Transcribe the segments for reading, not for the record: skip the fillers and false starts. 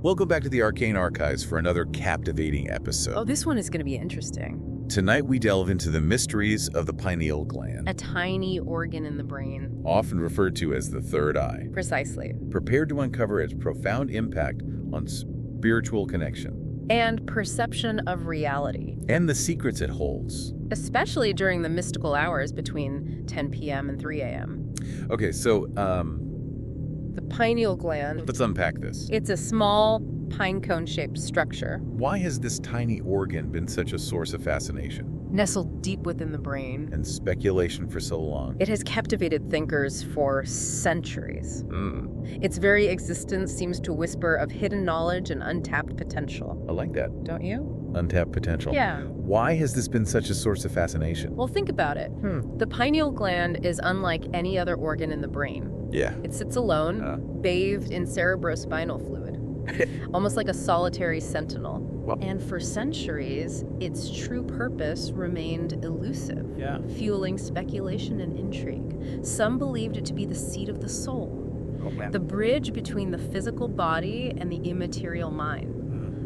Welcome back to the Arcane Archives for another captivating episode. Oh, this one is going to be interesting. Tonight we delve into the mysteries of the pineal gland, A tiny organ in the brain. often referred to as the third eye. Precisely. Prepared to uncover its profound impact on spiritual connection And perception of reality, and the secrets it holds. especially during the mystical hours between 10 p.m. and 3 a.m. Okay, so The pineal gland, let's unpack this. it's a small pine cone-shaped structure Why has this tiny organ been such a source of fascination nestled deep within the brain. and speculation for so long? It has captivated thinkers for centuries. Mm, Its very existence seems to whisper of hidden knowledge and untapped potential. I like that. Don't you? Untapped potential. Yeah. Why has this been such a source of fascination? Well, think about it. The pineal gland is unlike any other organ in the brain. Yeah. It sits alone, bathed in cerebrospinal fluid, almost like a solitary sentinel. Well- And for centuries, its true purpose remained elusive, Yeah. fueling speculation and intrigue. Some believed it to be the seat of the soul, Oh, man. the bridge between the physical body and the immaterial mind,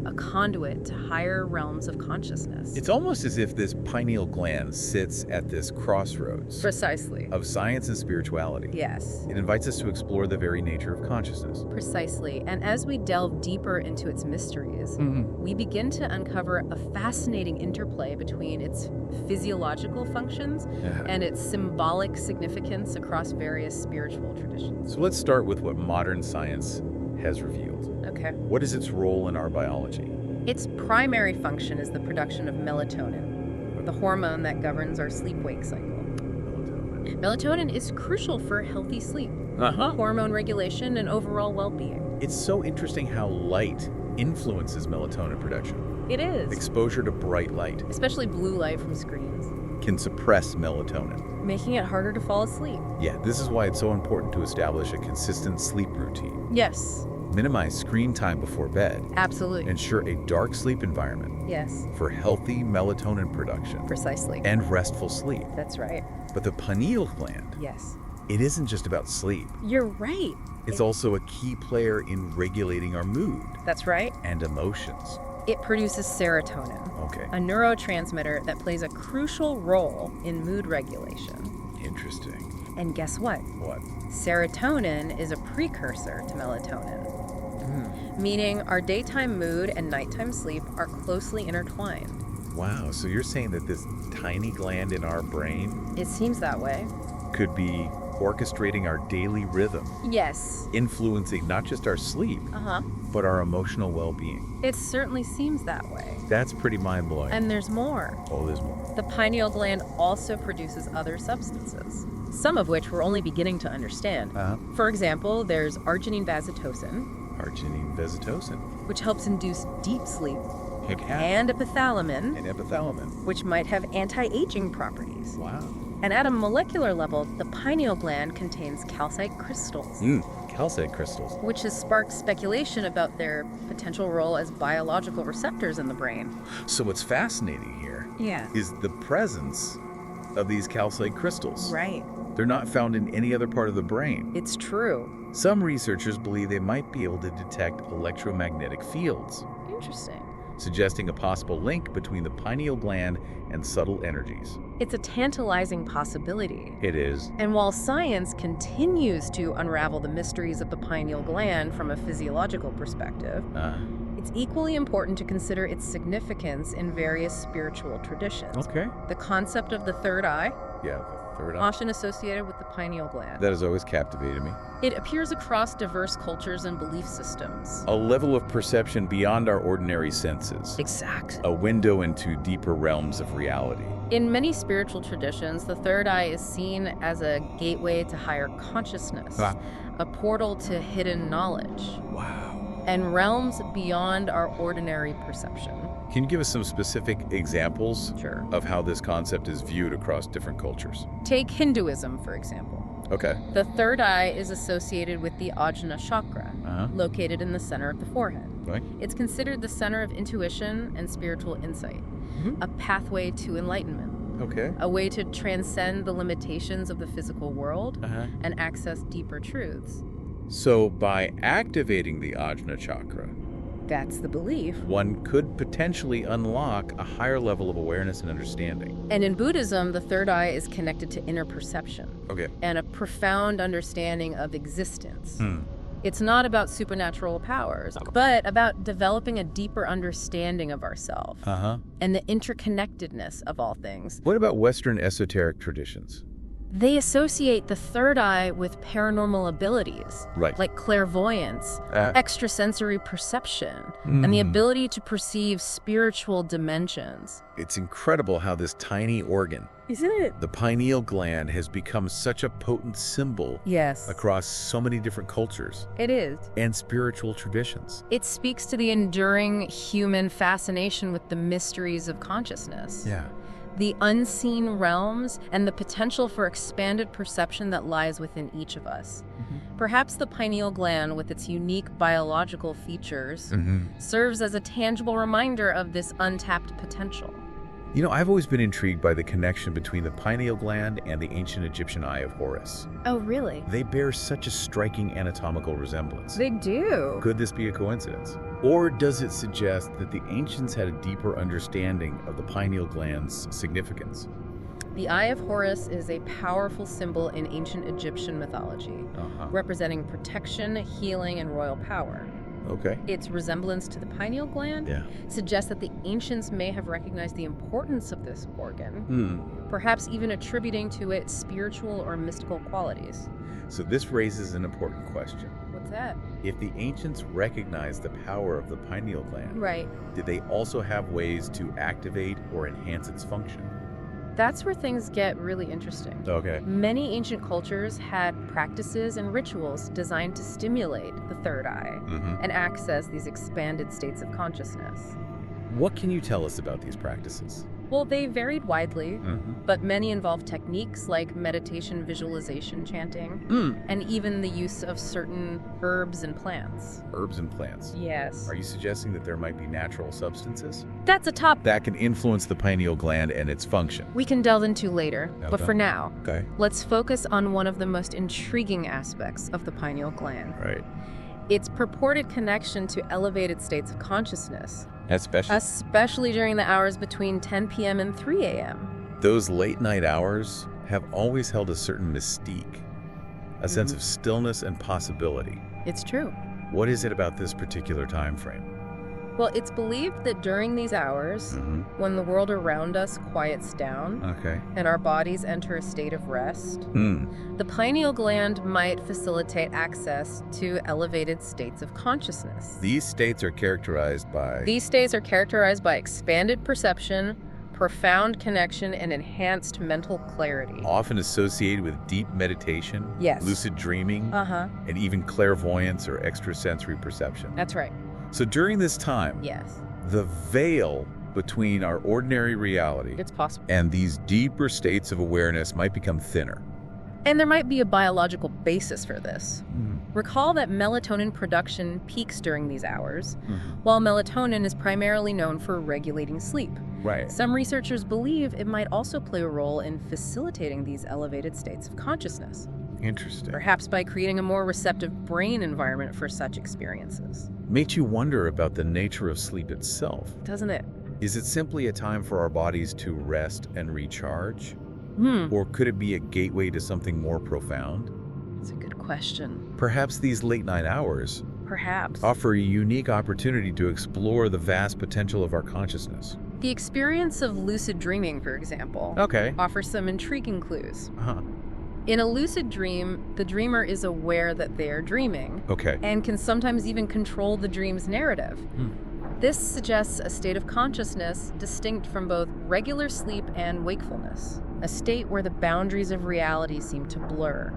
a conduit to higher realms of consciousness. It's almost as if this pineal gland sits at this crossroads Precisely. of science and spirituality. Yes. It invites us to explore the very nature of consciousness. Precisely. And as we delve deeper into its mysteries, we begin to uncover a fascinating interplay between its physiological functions and its symbolic significance across various spiritual traditions. So let's start with what modern science has revealed. Okay. What is its role in our biology? Its primary function is the production of melatonin, the hormone that governs our sleep-wake cycle. Melatonin is crucial for healthy sleep, hormone regulation, and overall well-being. It's so interesting how light influences melatonin production. It is, Exposure to bright light especially blue light from screens, can suppress melatonin. making it harder to fall asleep. Yeah, this is why it's so important to establish a consistent sleep routine. Yes, Minimize screen time before bed. absolutely. Ensure a dark sleep environment Yes, for healthy melatonin production precisely. and restful sleep. That's right. But the pineal gland, Yes. it isn't just about sleep. You're right. It's also a key player in regulating our mood That's right. and emotions. It produces serotonin, Okay, a neurotransmitter that plays a crucial role in mood regulation. interesting. And guess what? What? Serotonin is a precursor to melatonin, meaning our daytime mood and nighttime sleep are closely intertwined. Wow, so you're saying that this tiny gland in our brain It seems that way. could be orchestrating our daily rhythm, Yes. influencing not just our sleep, but our emotional well-being. It certainly seems that way. That's pretty mind-blowing. And there's more. Oh, there's more. The pineal gland also produces other substances, some of which we're only beginning to understand. For example, there's arginine vasotocin, Arginine vasotocin. which helps induce deep sleep, Yeah. and epithalamin, And epithalamin. which might have anti-aging properties. Wow. And at a molecular level, the pineal gland contains calcite crystals, Calcite crystals. which has sparked speculation about their potential role as biological receptors in the brain. So what's fascinating here Yeah. is the presence of these calcite crystals. Right. They're not found in any other part of the brain. It's true. Some researchers believe they might be able to detect electromagnetic fields, Interesting. suggesting a possible link between the pineal gland and subtle energies. It's a tantalizing possibility. It is. And while science continues to unravel the mysteries of the pineal gland from a physiological perspective, it's equally important to consider its significance in various spiritual traditions. Okay. The concept of the third eye, Yeah, the third eye. often associated with the pineal gland. That has always captivated me. It appears across diverse cultures and belief systems. A level of perception beyond our ordinary senses. Exact. A window into deeper realms of reality. In many spiritual traditions, the third eye is seen as a gateway to higher consciousness, a portal to hidden knowledge, Wow. and realms beyond our ordinary perception. Can you give us some specific examples Sure. of how this concept is viewed across different cultures? Take Hinduism, for example. Okay. The third eye is associated with the Ajna chakra, Uh-huh. located in the center of the forehead. Right. It's considered the center of intuition and spiritual insight, a pathway to enlightenment, Okay. a way to transcend the limitations of the physical world Uh-huh. and access deeper truths. So by activating the Ajna chakra, That's the belief. one could potentially unlock a higher level of awareness and understanding. And in Buddhism, the third eye is connected to inner perception. Okay. And a profound understanding of existence. It's not about supernatural powers, but about developing a deeper understanding of ourselves and the interconnectedness of all things. What about Western esoteric traditions? They associate the third eye with paranormal abilities, like clairvoyance, extrasensory perception, and the ability to perceive spiritual dimensions. It's incredible how this tiny organ, Isn't it? the pineal gland, has become such a potent symbol across so many different cultures. It is. And spiritual traditions. It speaks to the enduring human fascination with the mysteries of consciousness. Yeah. The unseen realms, and the potential for expanded perception that lies within each of us. Perhaps the pineal gland, with its unique biological features, serves as a tangible reminder of this untapped potential. You know, I've always been intrigued by the connection between the pineal gland and the ancient Egyptian eye of Horus. Oh, really? They bear such a striking anatomical resemblance. They do. Could this be a coincidence? Or does it suggest that the ancients had a deeper understanding of the pineal gland's significance? The Eye of Horus is a powerful symbol in ancient Egyptian mythology, representing protection, healing, and royal power. Okay. Its resemblance to the pineal gland suggests that the ancients may have recognized the importance of this organ, perhaps even attributing to it spiritual or mystical qualities. So this raises an important question. What's that? If the ancients recognized the power of the pineal gland, did they also have ways to activate or enhance its function? That's where things get really interesting. Okay. Many ancient cultures had practices and rituals designed to stimulate the third eye and access these expanded states of consciousness. What can you tell us about these practices? Well, they varied widely, but many involve techniques like meditation, visualization, chanting, and even the use of certain herbs and plants. Herbs and plants? Yes. Are you suggesting that there might be natural substances That's a topic that can influence the pineal gland and its function? we can delve into later, but for now, Okay. let's focus on one of the most intriguing aspects of the pineal gland. Right. Its purported connection to elevated states of consciousness, Especially during the hours between 10 p.m. and 3 a.m. those late night hours have always held a certain mystique, a sense of stillness and possibility. It's true. What is it about this particular time frame? Well, it's believed that during these hours, when the world around us quiets down and our bodies enter a state of rest, the pineal gland might facilitate access to elevated states of consciousness. These states are characterized by expanded perception, profound connection, and enhanced mental clarity. often associated with deep meditation, lucid dreaming, and even clairvoyance or extrasensory perception. That's right. So during this time, the veil between our ordinary reality It's possible. and these deeper states of awareness might become thinner. And there might be a biological basis for this. Recall that melatonin production peaks during these hours, while melatonin is primarily known for regulating sleep. Right. Some researchers believe it might also play a role in facilitating these elevated states of consciousness, Interesting. perhaps by creating a more receptive brain environment for such experiences. Makes you wonder about the nature of sleep itself. Doesn't it? Is it simply a time for our bodies to rest and recharge? Or could it be a gateway to something more profound? That's a good question. Perhaps these late night hours Perhaps. offer a unique opportunity to explore the vast potential of our consciousness. The experience of lucid dreaming, for example, offers some intriguing clues. In a lucid dream, the dreamer is aware that they are dreaming and can sometimes even control the dream's narrative. This suggests a state of consciousness distinct from both regular sleep and wakefulness, a state where the boundaries of reality seem to blur.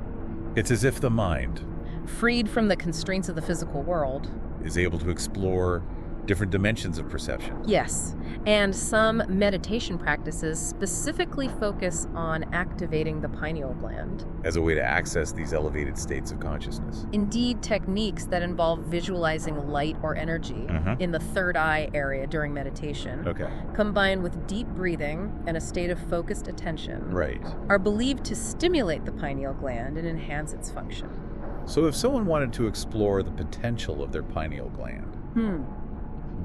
It's as if the mind Freed from the constraints of the physical world. is able to explore different dimensions of perception. Yes, and some meditation practices specifically focus on activating the pineal gland. As a way to access these elevated states of consciousness. Indeed, techniques that involve visualizing light or energy in the third eye area during meditation, combined with deep breathing and a state of focused attention, are believed to stimulate the pineal gland and enhance its function. So if someone wanted to explore the potential of their pineal gland,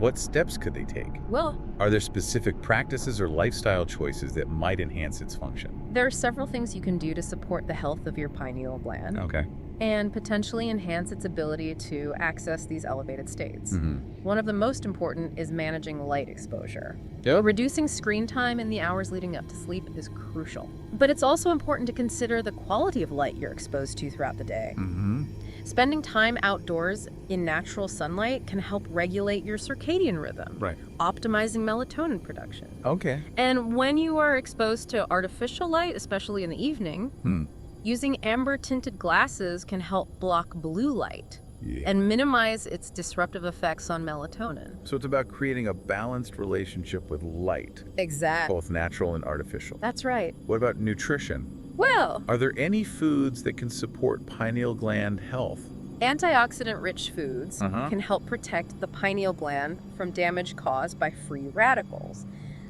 what steps could they take? Well, are there specific practices or lifestyle choices that might enhance its function? there are several things you can do to support the health of your pineal gland. Okay. And potentially enhance its ability to access these elevated states. One of the most important is managing light exposure. Yep. Reducing screen time in the hours leading up to sleep is crucial. But it's also important to consider the quality of light you're exposed to throughout the day. Spending time outdoors in natural sunlight can help regulate your circadian rhythm, optimizing melatonin production. Okay. And when you are exposed to artificial light, especially in the evening, using amber-tinted glasses can help block blue light and minimize its disruptive effects on melatonin. So it's about creating a balanced relationship with light. Exactly. Both natural and artificial. That's right. What about nutrition? Well, Are there any foods that can support pineal gland health? antioxidant-rich foods can help protect the pineal gland from damage caused by free radicals.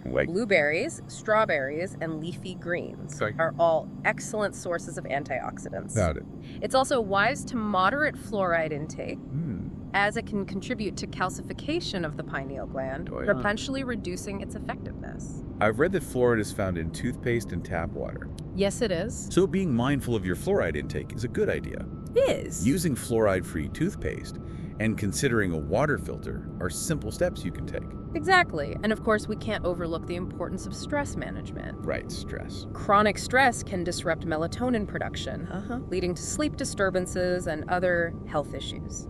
Like Blueberries, strawberries, and leafy greens are all excellent sources of antioxidants. Got it. It's also wise to moderate fluoride intake, as it can contribute to calcification of the pineal gland, potentially reducing its effectiveness. I've read that fluoride is found in toothpaste and tap water. Yes, it is. So being mindful of your fluoride intake is a good idea. It is. Using fluoride-free toothpaste and considering a water filter are simple steps you can take. Exactly. And of course, we can't overlook the importance of stress management. Right, stress. Chronic stress can disrupt melatonin production, leading to sleep disturbances and other health issues.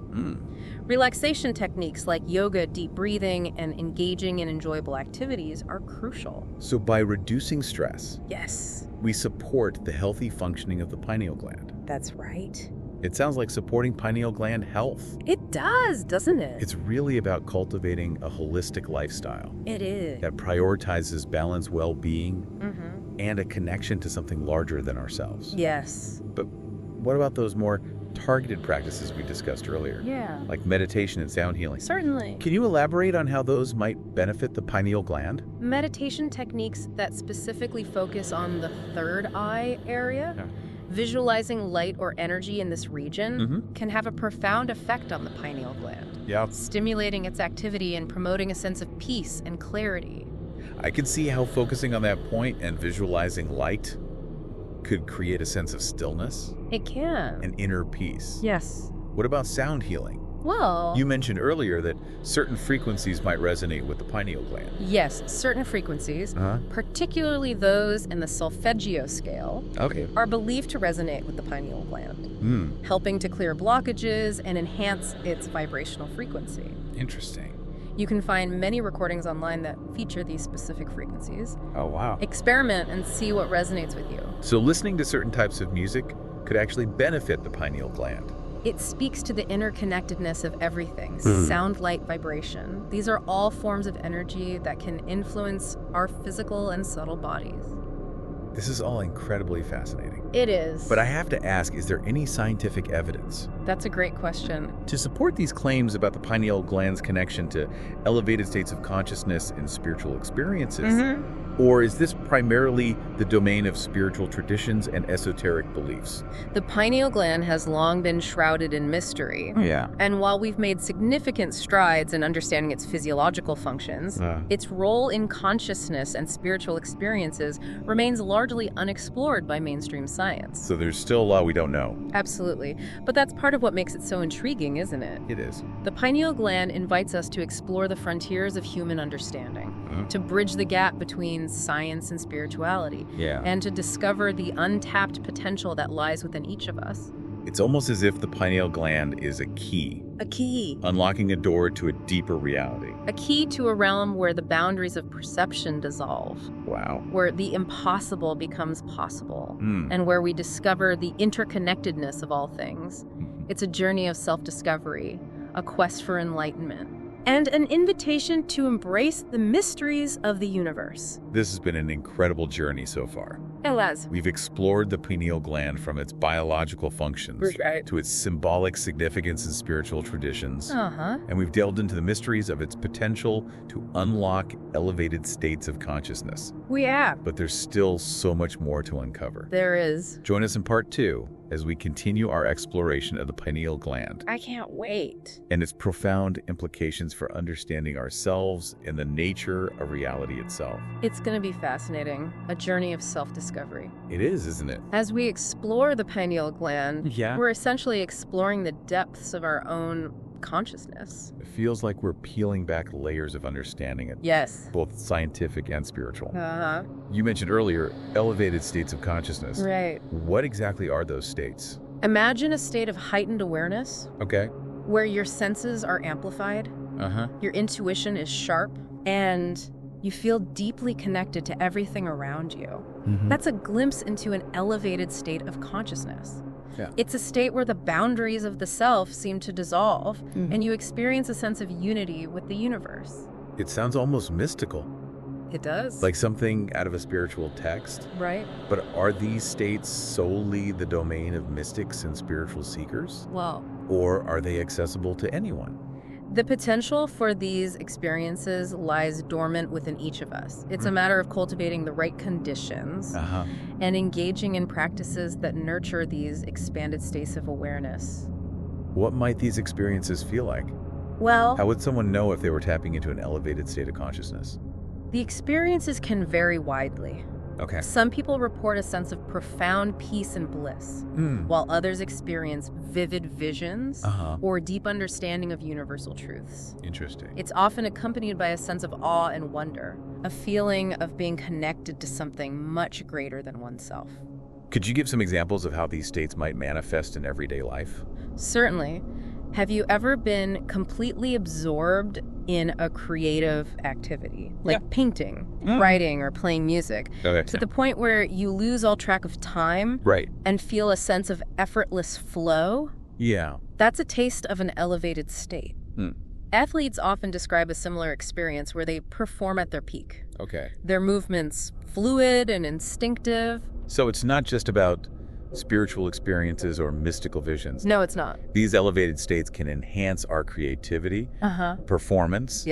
Relaxation techniques like yoga, deep breathing, and engaging in enjoyable activities are crucial. So by reducing stress, Yes, we support the healthy functioning of the pineal gland. that's right. It sounds like supporting pineal gland health. It does, doesn't it? It's really about cultivating a holistic lifestyle It is. that prioritizes balanced well-being and a connection to something larger than ourselves. Yes. But what about those more targeted practices we discussed earlier? Yeah. Like meditation and sound healing. Certainly. Can you elaborate on how those might benefit the pineal gland? Meditation techniques that specifically focus on the third eye area, visualizing light or energy in this region, can have a profound effect on the pineal gland, stimulating its activity and promoting a sense of peace and clarity. I can see how focusing on that point and visualizing light could create a sense of stillness It can. and inner peace. Yes. What about sound healing? Well, You mentioned earlier that certain frequencies might resonate with the pineal gland. yes, certain frequencies, particularly those in the solfeggio scale, are believed to resonate with the pineal gland, helping to clear blockages and enhance its vibrational frequency. Interesting. You can find many recordings online that feature these specific frequencies. Oh, wow. Experiment and see what resonates with you. So listening to certain types of music could actually benefit the pineal gland. It speaks to the interconnectedness of everything, sound, light, vibration. These are all forms of energy that can influence our physical and subtle bodies. This is all incredibly fascinating. It is. But I have to ask, is there any scientific evidence That's a great question. to support these claims about the pineal gland's connection to elevated states of consciousness and spiritual experiences? Or is this primarily the domain of spiritual traditions and esoteric beliefs? The pineal gland has long been shrouded in mystery. And while we've made significant strides in understanding its physiological functions, its role in consciousness and spiritual experiences remains largely unexplored by mainstream science. So there's still a lot we don't know. Absolutely. But that's part of what makes it so intriguing, isn't it? It is. The pineal gland invites us to explore the frontiers of human understanding, to bridge the gap between science and spirituality, and to discover the untapped potential that lies within each of us. It's almost as if the pineal gland is a key. A key. Unlocking a door to a deeper reality. A key to a realm where the boundaries of perception dissolve. Wow. Where the impossible becomes possible. And where we discover the interconnectedness of all things. It's a journey of self-discovery, a quest for enlightenment, and an invitation to embrace the mysteries of the universe. This has been an incredible journey so far. Elas. We've explored the pineal gland from its biological functions to its symbolic significance in spiritual traditions. And we've delved into the mysteries of its potential to unlock elevated states of consciousness. We have. But there's still so much more to uncover. There is. Join us in part 2, as we continue our exploration of the pineal gland. I can't wait. And its profound implications for understanding ourselves and the nature of reality itself. It's going to be fascinating, a journey of self-discovery. It is, isn't it? As we explore the pineal gland, we're essentially exploring the depths of our own consciousness. It feels like we're peeling back layers of understanding it. Yes. Both scientific and spiritual. Uh-huh. You mentioned earlier elevated states of consciousness. Right. What exactly are those states? Imagine a state of heightened awareness. Okay. Where your senses are amplified. Uh-huh. Your intuition is sharp, and you feel deeply connected to everything around you. Mm-hmm. That's a glimpse into an elevated state of consciousness. Yeah. It's a state where the boundaries of the self seem to dissolve, and you experience a sense of unity with the universe. It sounds almost mystical. It does. Like something out of a spiritual text. Right. But are these states solely the domain of mystics and spiritual seekers? Well, or are they accessible to anyone? the potential for these experiences lies dormant within each of us. It's a matter of cultivating the right conditions and engaging in practices that nurture these expanded states of awareness. What might these experiences feel like? Well, How would someone know if they were tapping into an elevated state of consciousness? the experiences can vary widely. Okay. Some people report a sense of profound peace and bliss, while others experience vivid visions or deep understanding of universal truths. Interesting. It's often accompanied by a sense of awe and wonder, a feeling of being connected to something much greater than oneself. Could you give some examples of how these states might manifest in everyday life? Certainly. Have you ever been completely absorbed in a creative activity, like painting, writing, or playing music, to the point where you lose all track of time and feel a sense of effortless flow? Yeah. That's a taste of an elevated state. Athletes often describe a similar experience where they perform at their peak. Okay. Their movements fluid and instinctive. So it's not just about spiritual experiences or mystical visions. No, it's not. These elevated states can enhance our creativity, performance,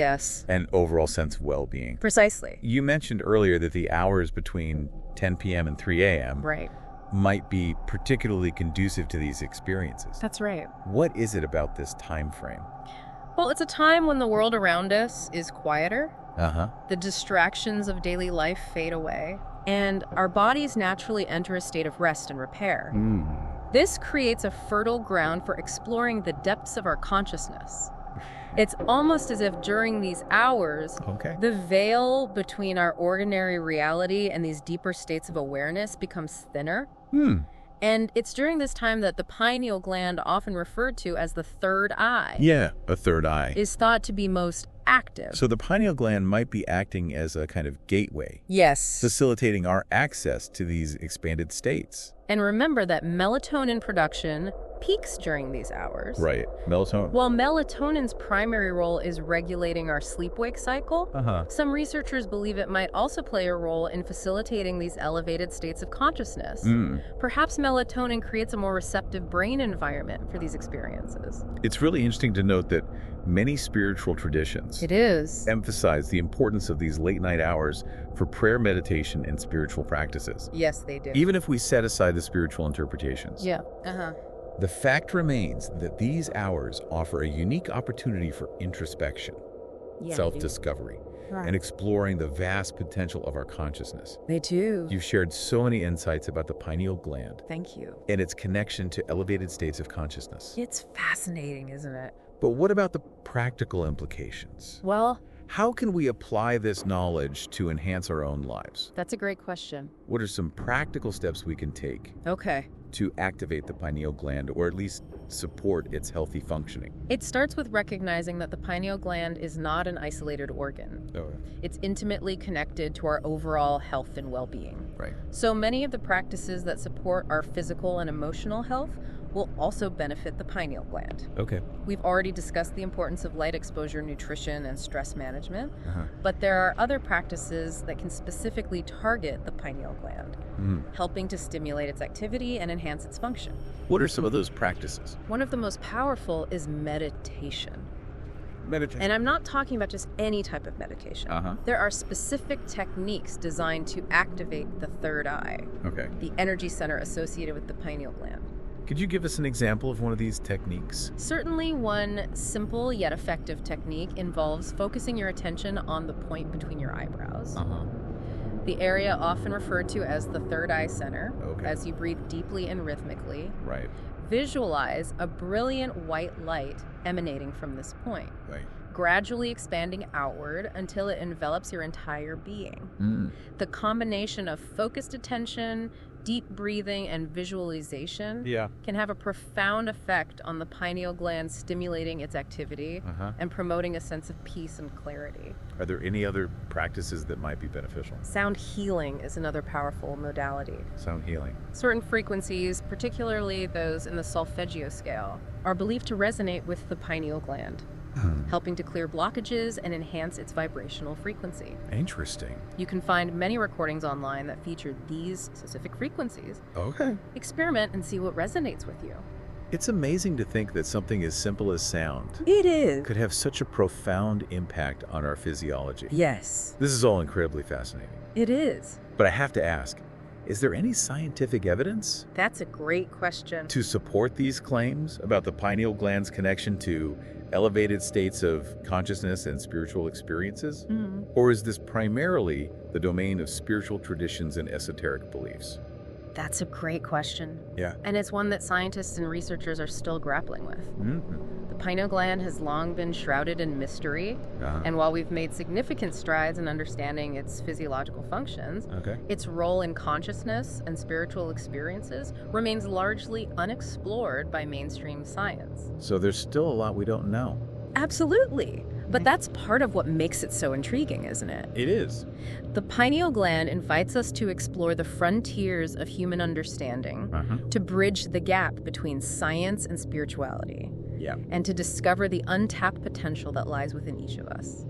and overall sense of well-being. Precisely. You mentioned earlier that the hours between 10 p.m. and 3 a.m. might be particularly conducive to these experiences. That's right. What is it about this time frame? Well, it's a time when the world around us is quieter. The distractions of daily life fade away, and our bodies naturally enter a state of rest and repair. This creates a fertile ground for exploring the depths of our consciousness. It's almost as if during these hours, the veil between our ordinary reality and these deeper states of awareness becomes thinner. And it's during this time that the pineal gland, often referred to as the third eye, A third eye. is thought to be most active. So the pineal gland might be acting as a kind of gateway, Yes. facilitating our access to these expanded states. And remember that melatonin production peaks during these hours. Right. Melatonin. While melatonin's primary role is regulating our sleep-wake cycle, some researchers believe it might also play a role in facilitating these elevated states of consciousness. Perhaps melatonin creates a more receptive brain environment for these experiences. It's really interesting to note that many spiritual traditions emphasize the importance of these late-night hours for prayer, meditation, and spiritual practices. Yes, they do. Even if we set aside the spiritual interpretations. Yeah. The fact remains that these hours offer a unique opportunity for introspection, self-discovery, and exploring the vast potential of our consciousness. They do. You've shared so many insights about the pineal gland Thank you. and its connection to elevated states of consciousness. It's fascinating, isn't it? But what about the practical implications? Well, How can we apply this knowledge to enhance our own lives? that's a great question. What are some practical steps we can take Okay. to activate the pineal gland, or at least support its healthy functioning? It starts with recognizing that the pineal gland is not an isolated organ. It's intimately connected to our overall health and well-being. Right. So many of the practices that support our physical and emotional health will also benefit the pineal gland. Okay. We've already discussed the importance of light exposure nutrition and stress management, but there are other practices that can specifically target the pineal gland, helping to stimulate its activity and enhance its function. What are some of those practices? One of the most powerful is meditation. Meditation. And I'm not talking about just any type of meditation. There are specific techniques designed to activate the third eye, Okay. the energy center associated with the pineal gland. Could you give us an example of one of these techniques? Certainly, one simple yet effective technique involves focusing your attention on the point between your eyebrows. The area often referred to as the third eye center. As you breathe deeply and rhythmically. Visualize a brilliant white light emanating from this point. Gradually expanding outward until it envelops your entire being. The combination of focused attention, deep breathing, and visualization can have a profound effect on the pineal gland, stimulating its activity and promoting a sense of peace and clarity. Are there any other practices that might be beneficial? Sound healing is another powerful modality. Sound healing. Certain frequencies, particularly those in the solfeggio scale, are believed to resonate with the pineal gland, helping to clear blockages and enhance its vibrational frequency. Interesting. You can find many recordings online that feature these specific frequencies. Experiment and see what resonates with you. It's amazing to think that something as simple as sound could have such a profound impact on our physiology. Yes. This is all incredibly fascinating. It is. But I have to ask, is there any scientific evidence? That's a great question. To support these claims about the pineal gland's connection to elevated states of consciousness and spiritual experiences? Or is this primarily the domain of spiritual traditions and esoteric beliefs? That's a great question. Yeah. And it's one that scientists and researchers are still grappling with. The pineal gland has long been shrouded in mystery, and while we've made significant strides in understanding its physiological functions, its role in consciousness and spiritual experiences remains largely unexplored by mainstream science. So there's still a lot we don't know. Absolutely. But that's part of what makes it so intriguing, isn't it? It is. The pineal gland invites us to explore the frontiers of human understanding, to bridge the gap between science and spirituality, and to discover the untapped potential that lies within each of us.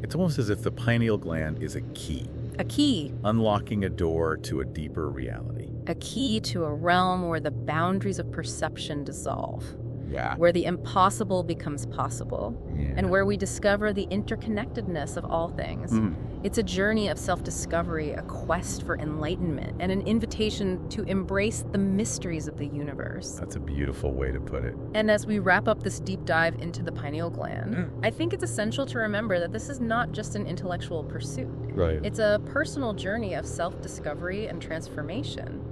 It's almost as if the pineal gland is a key. A key. Unlocking a door to a deeper reality. A key to a realm where the boundaries of perception dissolve. Yeah. Where the impossible becomes possible, and where we discover the interconnectedness of all things. It's a journey of self-discovery, a quest for enlightenment, and an invitation to embrace the mysteries of the universe. That's a beautiful way to put it. And as we wrap up this deep dive into the pineal gland, I think it's essential to remember that this is not just an intellectual pursuit. It's a personal journey of self-discovery and transformation.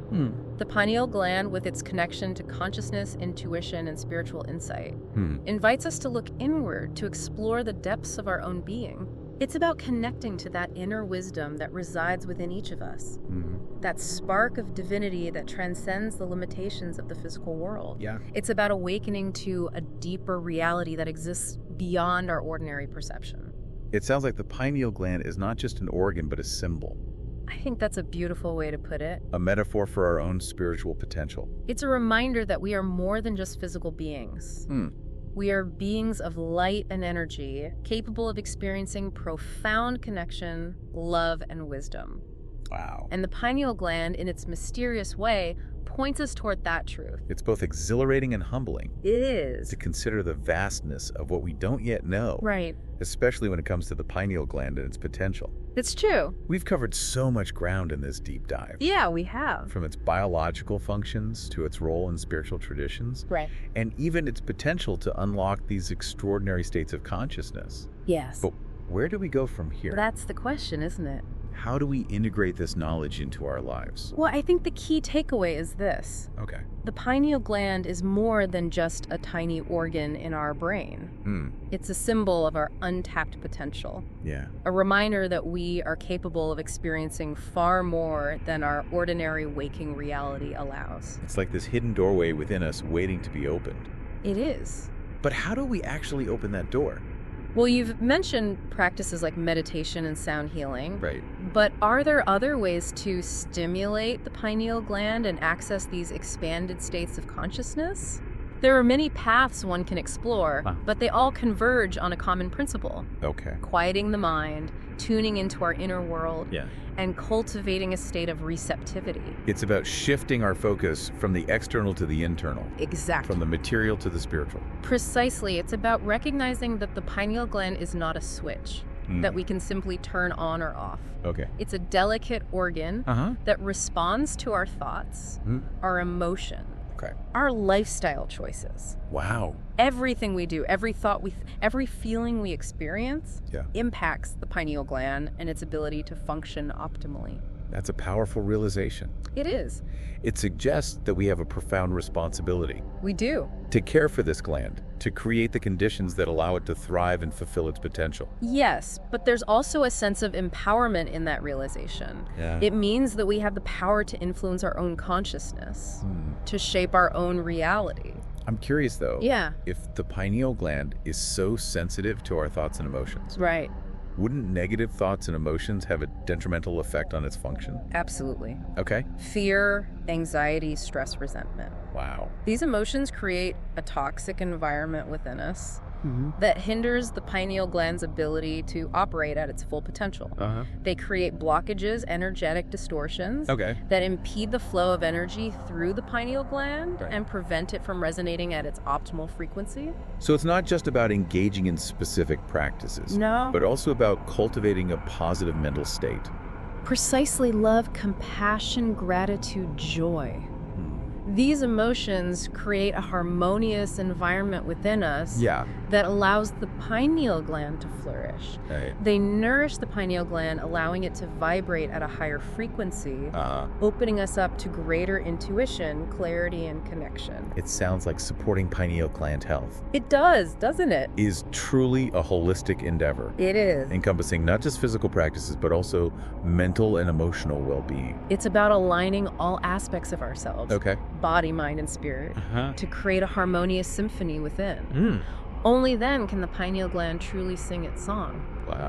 The pineal gland, with its connection to consciousness, intuition, and spiritual insight, invites us to look inward to explore the depths of our own being. It's about connecting to that inner wisdom that resides within each of us. That spark of divinity that transcends the limitations of the physical world. It's about awakening to a deeper reality that exists beyond our ordinary perception. It sounds like the pineal gland is not just an organ, but a symbol. I think that's a beautiful way to put it. A metaphor for our own spiritual potential. It's a reminder that we are more than just physical beings. We are beings of light and energy, capable of experiencing profound connection, love, and wisdom. Wow. And the pineal gland, in its mysterious way, points us toward that truth. It's both exhilarating and humbling. It is. To consider the vastness of what we don't yet know. Right. Especially when it comes to the pineal gland and its potential. It's true. We've covered so much ground in this deep dive. Yeah, we have. From its biological functions to its role in spiritual traditions. Right. And even its potential to unlock these extraordinary states of consciousness. Yes. But where do we go from here? That's the question, isn't it? How do we integrate this knowledge into our lives? Well, I think the key takeaway is this. Okay. The pineal gland is more than just a tiny organ in our brain. It's a symbol of our untapped potential. Yeah. A reminder that we are capable of experiencing far more than our ordinary waking reality allows. It's like this hidden doorway within us waiting to be opened. It is. But how do we actually open that door? Well, you've mentioned practices like meditation and sound healing. Right. But are there other ways to stimulate the pineal gland and access these expanded states of consciousness? There are many paths one can explore, but they all converge on a common principle. Okay. Quieting the mind, tuning into our inner world, and cultivating a state of receptivity. It's about shifting our focus from the external to the internal. Exactly. From the material to the spiritual. Precisely. It's about recognizing that the pineal gland is not a switch that we can simply turn on or off. Okay. It's a delicate organ that responds to our thoughts, our emotions, Okay. Our lifestyle choices. Wow. Everything we do, every thought every feeling we experience impacts the pineal gland and its ability to function optimally. That's a powerful realization. It is. It suggests that we have a profound responsibility. We do. To care for this gland, to create the conditions that allow it to thrive and fulfill its potential. Yes, but there's also a sense of empowerment in that realization. Yeah. It means that we have the power to influence our own consciousness, to shape our own reality. I'm curious, though. Yeah. If the pineal gland is so sensitive to our thoughts and emotions. Right. Wouldn't negative thoughts and emotions have a detrimental effect on its function? Absolutely. Okay. Fear, anxiety, stress, resentment. Wow. These emotions create a toxic environment within us that hinders the pineal gland's ability to operate at its full potential. They create blockages, energetic distortions that impede the flow of energy through the pineal gland and prevent it from resonating at its optimal frequency. So it's not just about engaging in specific practices, but also about cultivating a positive mental state. Precisely. Love, compassion, gratitude, joy. These emotions create a harmonious environment within us that allows the pineal gland to flourish. They nourish the pineal gland, allowing it to vibrate at a higher frequency, opening us up to greater intuition, clarity, and connection. It sounds like supporting pineal gland health. It does, doesn't it? Is truly a holistic endeavor. It is. Encompassing not just physical practices, but also mental and emotional well-being. It's about aligning all aspects of ourselves. Body, mind, and spirit, to create a harmonious symphony within. Only then can the pineal gland truly sing its song,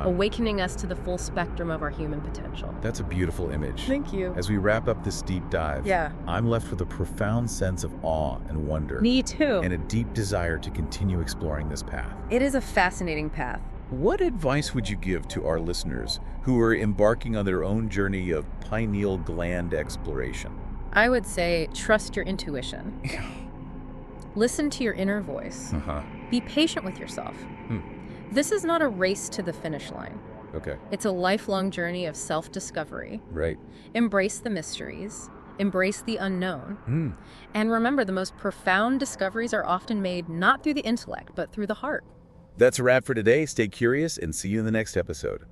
awakening us to the full spectrum of our human potential. That's a beautiful image. Thank you. As we wrap up this deep dive, I'm left with a profound sense of awe and wonder. Me too. And a deep desire to continue exploring this path. It is a fascinating path. What advice would you give to our listeners who are embarking on their own journey of pineal gland exploration? I would say trust your intuition. Listen to your inner voice. Be patient with yourself. This is not a race to the finish line. It's a lifelong journey of self-discovery. Embrace the mysteries. Embrace the unknown. And remember, the most profound discoveries are often made not through the intellect, but through the heart. That's a wrap for today. Stay curious and see you in the next episode.